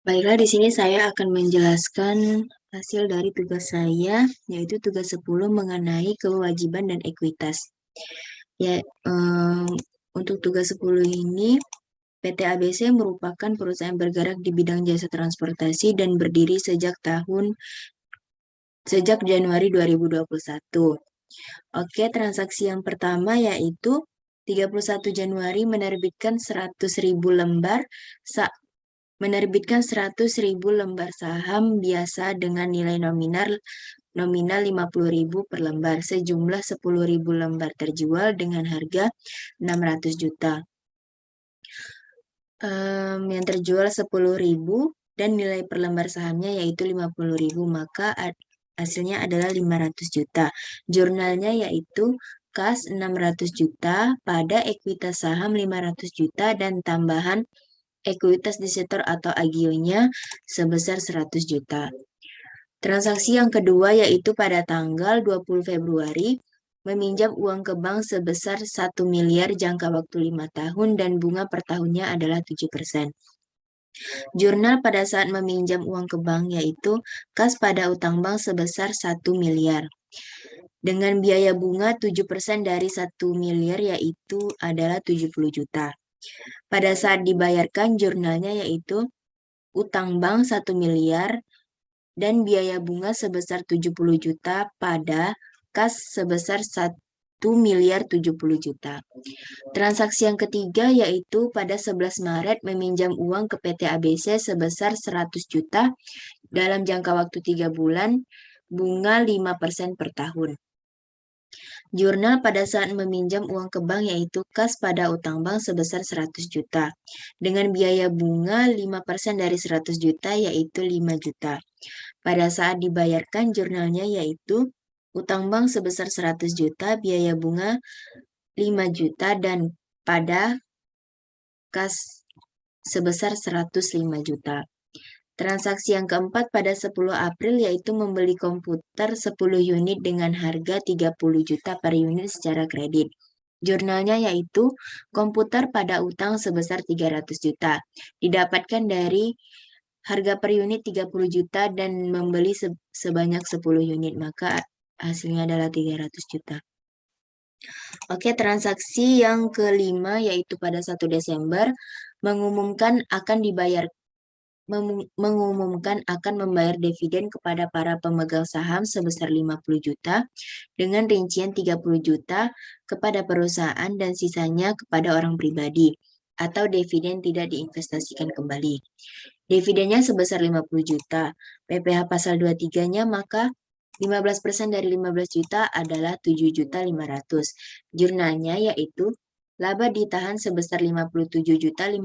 Baiklah, di sini saya akan menjelaskan hasil dari tugas saya, yaitu tugas 10 mengenai kewajiban dan ekuitas. Ya, untuk tugas 10 ini, PT ABC merupakan perusahaan bergerak di bidang jasa transportasi dan berdiri sejak Januari 2021. Oke, transaksi yang pertama yaitu 31 Januari menerbitkan 100.000 lembar saham biasa dengan nilai nominal 50.000 per lembar. Sejumlah 10.000 lembar terjual dengan harga 600 juta. Yang terjual 10.000 dan nilai per lembar sahamnya yaitu 50.000, maka hasilnya adalah 500 juta. Jurnalnya yaitu kas 600 juta, pada ekuitas saham 500 juta, dan tambahan ekuitas di sektor atau agionya sebesar 100 juta. Transaksi yang kedua yaitu pada tanggal 20 Februari meminjam uang ke bank sebesar 1 miliar jangka waktu 5 tahun dan bunga per tahunnya adalah 7%. Jurnal pada saat meminjam uang ke bank yaitu kas pada utang bank sebesar 1 miliar. Dengan biaya bunga 7% dari 1 miliar yaitu adalah 70 juta. Pada saat dibayarkan jurnalnya yaitu utang bank 1 miliar dan biaya bunga sebesar 70 juta pada kas sebesar 1 miliar 70 juta. Transaksi yang ketiga yaitu pada 11 Maret meminjam uang ke PT ABC sebesar 100 juta dalam jangka waktu 3 bulan, bunga 5% per tahun. Jurnal pada saat meminjam uang ke bank yaitu kas pada utang bank sebesar 100 juta. Dengan biaya bunga 5% dari 100 juta yaitu 5 juta. Pada saat dibayarkan jurnalnya yaitu utang bank sebesar 100 juta, biaya bunga 5 juta, dan pada kas sebesar 105 juta. Transaksi yang keempat pada 10 April yaitu membeli komputer 10 unit dengan harga 30 juta per unit secara kredit. Jurnalnya yaitu komputer pada utang sebesar 300 juta. Didapatkan dari harga per unit 30 juta dan membeli sebanyak 10 unit, maka hasilnya adalah 300 juta. Oke, transaksi yang kelima yaitu pada 1 Desember mengumumkan akan membayar dividen kepada para pemegang saham sebesar 50 juta dengan rincian 30 juta kepada perusahaan dan sisanya kepada orang pribadi atau dividen tidak diinvestasikan kembali. Dividennya sebesar 50 juta. PPh pasal 23-nya maka 15% dari 15 juta adalah 7.500.000. Jurnalnya yaitu laba ditahan sebesar 57.500.000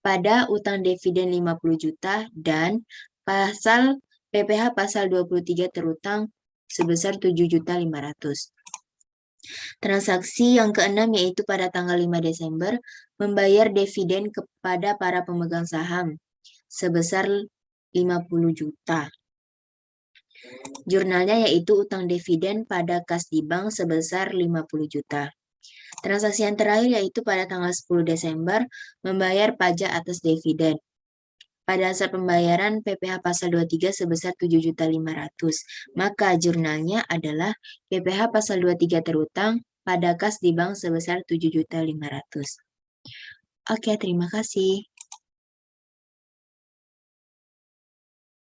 pada utang dividen 50 juta dan PPh pasal 23 terutang sebesar 7.500.000. Transaksi yang keenam yaitu pada tanggal 5 Desember membayar dividen kepada para pemegang saham sebesar 50 juta. Jurnalnya yaitu utang dividen pada kas di bank sebesar 50 juta. Transaksi yang terakhir yaitu pada tanggal 10 Desember membayar pajak atas dividen. Pada saat pembayaran PPh pasal 23 sebesar 7.500.000, maka jurnalnya adalah PPh pasal 23 terutang pada kas di bank sebesar 7.500.000. Oke, terima kasih.